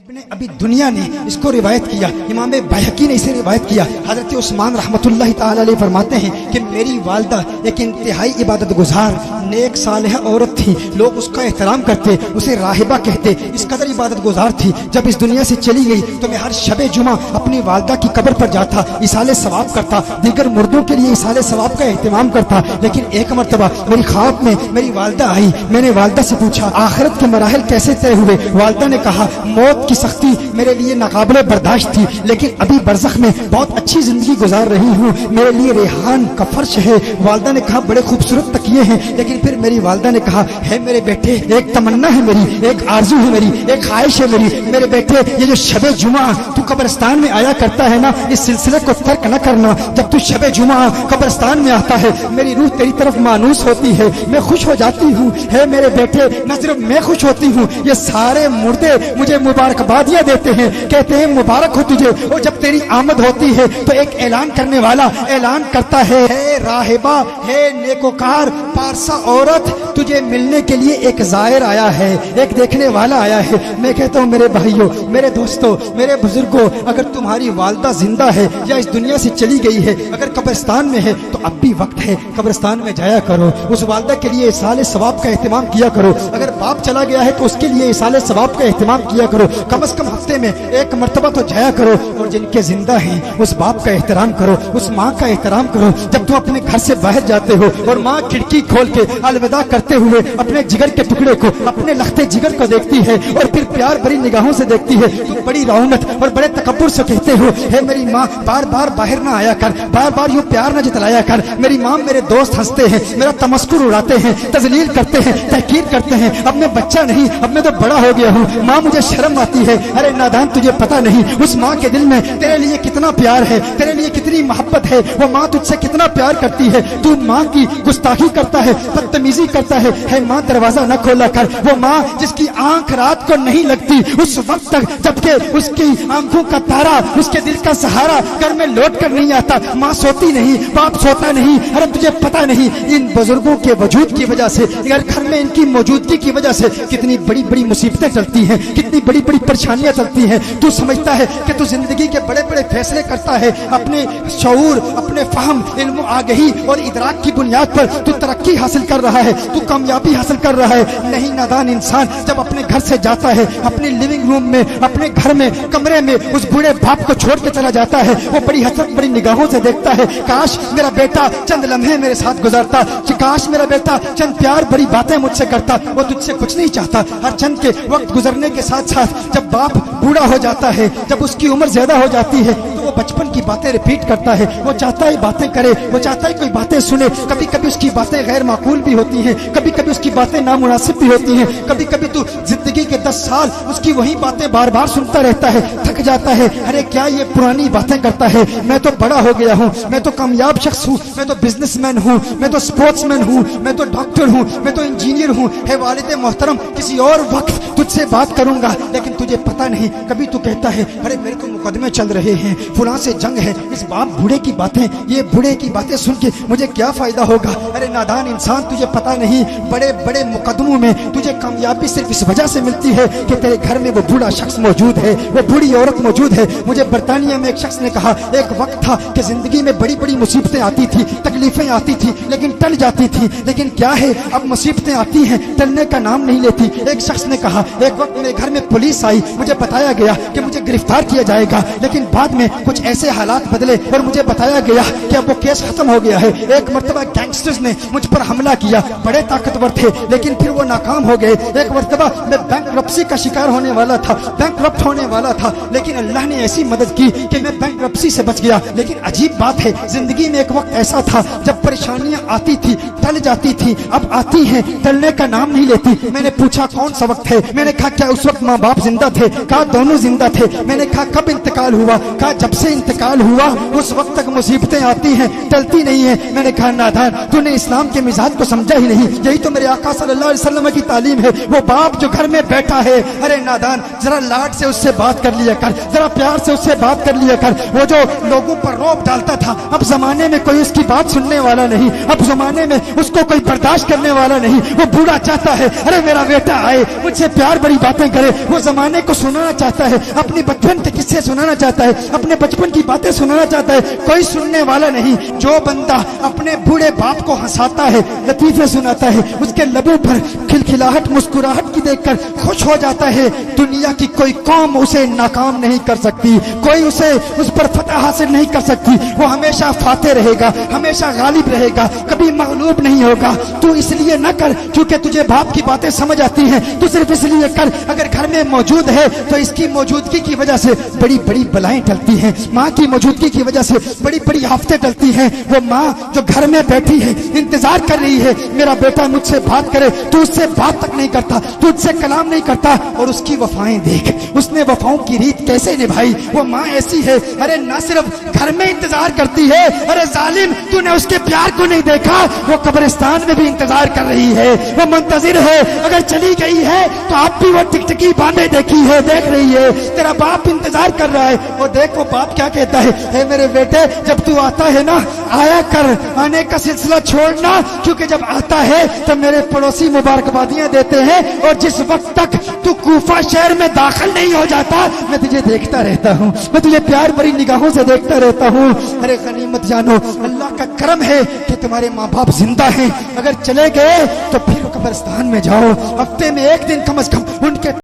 इब्ने अभी दुनिया ने इसको रिवायत किया, इमाम बैहकी ने इसे रिवायत किया। हजरत उस्मान रहमतुल्लाहि ताला अलैहि फरमाते हैं कि मेरी वालदा एक इंतहाई इबादत गुजार नेक सालिहा औरत थी। लोग उसका एहतराम करते, उसे राहिबा कहते, इस कदर इबादत गुजार थी। जब इस दुनिया से चली गई तो मैं हर शबे जुमा अपनी वालदा की कब्र पर जाता, इसाले सवाब करता, दीगर मुर्दों के लिए इसाले सवाब का एहतमाम करता। लेकिन एक मरतबा मेरी ख्वाब में मेरी वालदा आई। मैंने वालदा से पूछा आखिरत के मराहिल कैसे तय हुए। वालदा ने कहा मौत की सख्ती मेरे लिए नाकाबिले बर्दाश्त थी, लेकिन अभी बरज़ख में बहुत अच्छी जिंदगी गुजार रही हूँ, मेरे लिए रेहान का फर्श है। वालदा ने कहा बड़े खूबसूरत तकिए हैं। लेकिन फिर मेरी वालदा ने कहा है मेरे बेटे, एक तमन्ना है मेरी, एक आरजू है मेरी, एक ख्वाहिश है मेरी। मेरे बेटे ये जो शबे जुमा तू कब्रिस्तान में आया करता है ना, इस सिलसिले को तर्क न करना। जब तू शबे जुमा कब्रिस्तान में आता है मेरी रूह तेरी तरफ मानूस होती है, मैं खुश हो जाती हूँ। है मेरे बेटे न सिर्फ मैं खुश होती हूँ, ये सारे मुर्दे मुझे मुबारकबादियाँ देते हैं, कहते हैं मुबारक हो तुझे। और जब तेरी आमद होती है तो एक ऐलान करने वाला ऐलान करता है राहिबा, है नेकोकार पारसा औरत, तुझे मिलने के लिए एक जायर आया है, एक देखने वाला आया है। मैं कहता हूँ मेरे भाइयों, मेरे दोस्तों, मेरे बुजुर्गों, अगर तुम्हारी वालदा जिंदा है या इस दुनिया से चली गई है, अगर कब्रिस्तान में है तो अब भी वक्त है, कब्रिस्तान में जाया करो, उस वालदा के लिए इसाले सवाब का एहतमाम किया करो। अगर बाप चला गया है तो उसके लिए इसाले सवाब का एहतमाम किया करो, कम से कम हफ्ते में एक मरतबा तो जाया करो। और जिनके जिंदा हैं उस बाप का एहतराम करो, उस माँ का एहतराम करो। जब तुम अपने घर से बाहर जाते हो और माँ खिड़की खोल के अलविदा करते हुए अपने जिगर के टुकड़े को, अपने लखते जिगर को देखती है और फिर प्यार भरी निगाहों से देखती है, तो बड़ी रौनक और बड़े तकब्बुर से कहते हो है मेरी माँ बार बार बाहर ना आया कर, बार बार यूँ प्यार न जतलाया कर। मेरी माँ मेरे दोस्त हंसते हैं, मेरा तमस्कुर उड़ाते हैं, तजलील करते हैं, तहकीर करते हैं। अब मैं बच्चा नहीं, अब मैं तो बड़ा हो गया हूँ, माँ मुझे शर्म आती है। अरे नादान तुझे पता नहीं उस माँ के दिल में तेरे लिए कितना प्यार है, तेरे लिए कितनी मोहब्बत है। वो माँ तुझसे कितना प्यार करती है, तू माँ की गुस्ताखी करता है, बदतमीजी करता है माँ दरवाजा न खोला कर। वो माँ जिसकी आंख रात को नहीं लगती उस वक्त तक जबकि उसकी आंखों का तारा, उसके दिल का सहारा घर में लौट कर नहीं आता। माँ सोती नहीं, बाप सोता नहीं। अरे तुझे पता नहीं इन बुजुर्गों के वजूद की वजह से, अगर घर में इनकी मौजूदगी की वजह से कितनी बड़ी बड़ी मुसीबतें चलती हैं, कितनी बड़ी बड़ी परेशानियां चलती हैं। तू समझता है कि तू जिंदगी के बड़े बड़े फैसले करता है अपने शऊर, अपने फहम, इल्म, आगही और इदराक की बुनियाद पर तू तरक्की हासिल कर रहा है, तू कामयाबी हासिल कर रहा है। नहीं नादान इंसान जब अपने घर से जाता है, अपने लिविंग रूम में, अपने घर में, कमरे में उस बूढ़े बाप को छोड़ के चला जाता है, वो बड़ी हसरत बड़ी निगाहों से देखता है काश मेरा बेटा चंद लम्हे मेरे साथ गुजारता, काश मेरा बेटा चंद प्यार भरी बातें मुझसे करता। वो तुझसे कुछ नहीं चाहता। हर चंद के वक्त गुजरने के साथ साथ जब बाप बूढ़ा हो जाता है, जब उसकी उम्र ज्यादा हो जाती है तो वो बचपन की बातें रिपीट करता है। वो चाहता है बातें करे, वो चाहता है कोई बातें सुने। कभी कभी उसकी बातें गैर माकूल भी होती हैं, कभी कभी उसकी बातें नामुनासिब भी होती हैं। कभी कभी तो जिंदगी के 10 साल उसकी वही बातें बार बार सुनता रहता है, थक जाता है। अरे क्या ये पुरानी बातें करता है, मैं तो बड़ा हो गया हूँ, मैं तो कामयाब शख्स हूँ, मैं तो बिजनेसमैन हूँ, मैं तो स्पोर्ट्समैन हूँ, मैं तो डॉक्टर हूँ, मैं तो इंजीनियर हूँ। है वालिद मोहतरम किसी और वक्त तुझसे बात करूंगा, लेकिन तुझे पता नहीं। कभी तू कहता है अरे मेरे तो मुकदमे चल रहे हैं, फुला से जंग है, इस बाप बूढ़े की बातें, ये बूढ़े की बातें सुन के मुझे क्या फायदा होगा। अरे नादान इंसान तुझे पता नहीं बड़े बड़े मुकदमों में तुझे कामयाबी सिर्फ इस वजह से मिलती है कि तेरे घर में वो बूढ़ा शख्स मौजूद है, वो बूढ़ी औरत मौजूद है। मुझे बरतानिया में एक शख्स ने कहा एक वक्त था कि जिंदगी में बड़ी बड़ी मुसीबतें आती थी, तकलीफें आती थी, लेकिन टल जाती थी। लेकिन क्या है अब मुसीबतें आती हैं, टलने का नाम नहीं लेती। एक शख्स ने कहा एक वक्त मेरे घर में पुलिस आई, मुझे बताया गया कि मुझे गिरफ्तार किया जाएगा, लेकिन बाद में कुछ ऐसे हालात बदले और मुझे बताया गया कि अब वो केस खत्म हो गया है। एक मरतबा गैंगस्टर्स ने मुझ पर हमला किया, बड़े ताकतवर थे लेकिन फिर वो नाकाम हो गए। एक मरतबा मैं बैंकरप्सी का शिकार होने वाला था, बैंकरप्ट होने वाला था, लेकिन अल्लाह ने ऐसी मदद की कि मैं बैंकरप्सी से बच गया। लेकिन अजीब बात है जिंदगी में एक वक्त ऐसा था जब परेशानियां आती थी, टल जाती थी, अब आती हैं, टलने का नाम नहीं लेती। मैंने पूछा कौन सा वक्त है, मैंने कहा क्या उस वक्त माँ बाप जिंदा थे, कहा दोनों जिंदा थे। मैंने कहा कब इंतकाल हुआ? कहा जब से इंतकाल हुआ उस वक्त तक मुसीबतें आती हैं, टलती नहीं है। मैंने कहा नादान, तूने इस्लाम के मिजाज को समझा ही नहीं। यही तो मेरे आका सल्लल्लाहु अलैहि वसल्लम की तालीम है। वो बाप जो घर में बैठा है, अरे नादान जरा लाड से उससे बात कर लिया कर, जरा प्यार से उससे बात कर लिया कर। वो जो लोगों पर रौब डालता था, अब जमाने में कोई उसकी बात सुनने वाला नहीं, अब जमाने में उसको कोई बर्दाश्त करने वाला नहीं। वो बूढ़ा चाहता है अरे मेरा बेटा आए, मुझसे प्यार बड़ी बातें करे। वो जमाने को सुनाना चाहता है, अपनी बचपन के किस्से सुनाना चाहता है, अपने बचपन की बातें सुनाना चाहता है, कोई सुनने वाला नहीं। जो बंदा अपने बूढ़े बाप को हंसाता है, लतीफे सुनाता है, उसके लबों पर खिलखिलाहट मुस्कुराहट की देखकर खुश हो जाता है, दुनिया की कोई कौम उसे नाकाम नहीं कर सकती, कोई उसे उस पर फतह हासिल नहीं कर सकती। वो हमेशा फाते रहेगा, हमेशा गालिब रहेगा, कभी मगलूब नहीं होगा। तू इसलिए न कर क्योंकि तुझे बाप की बातें समझ आती हैं, तू सिर्फ इसलिए कर अगर घर में मौजूद है तो इसकी मौजूदगी की वजह से बड़ी बड़ी बलाएं टलती हैं, माँ की मौजूदगी की वजह से बड़ी बड़ी आफतें टलती हैं। वो माँ जो घर में बैठी है, इंतजार कर रही है मेरा बेटा मुझसे बात करे, तू उससे बात तक नहीं करता, तू उससे कलाम नहीं करता, और उसकी वफाएं देख, उसने वफाओं की रीत कैसे निभाई। वो माँ ऐसी है, अरे ना सिर्फ घर में इंतजार करती है, अरे जालिम तूने उसके प्यार को नहीं देखा, वो कब्रिस्तान में भी इंतजार कर रही है, वो मुंतजिर है। अगर चली गई है तो आप भी वो टिकटिकी बांधे देखी है, देख रही है, तेरा बाप इंतजार कर रहा है। वो देख वो बाप क्या कहता है, मेरे बेटे जब तू आता है ना आया कर, आने का सिलसिला छोड़ना, क्योंकि जब आता है तो मेरे पड़ोसी मुबारकबादियां देते हैं, और जिस वक्त तक तू कूफा शहर में दाखिल नहीं हो जाता मैं तुझे देखता रहता हूँ, मैं तुझे प्यार भरी निगाहों से देखता रहता हूँ। अरे गनीमत जानो, अल्लाह का करम है कि तुम्हारे माँ बाप जिंदा हैं, अगर चले गए तो फिर कब्रिस्तान में जाओ, हफ्ते में एक दिन कम से कम उनके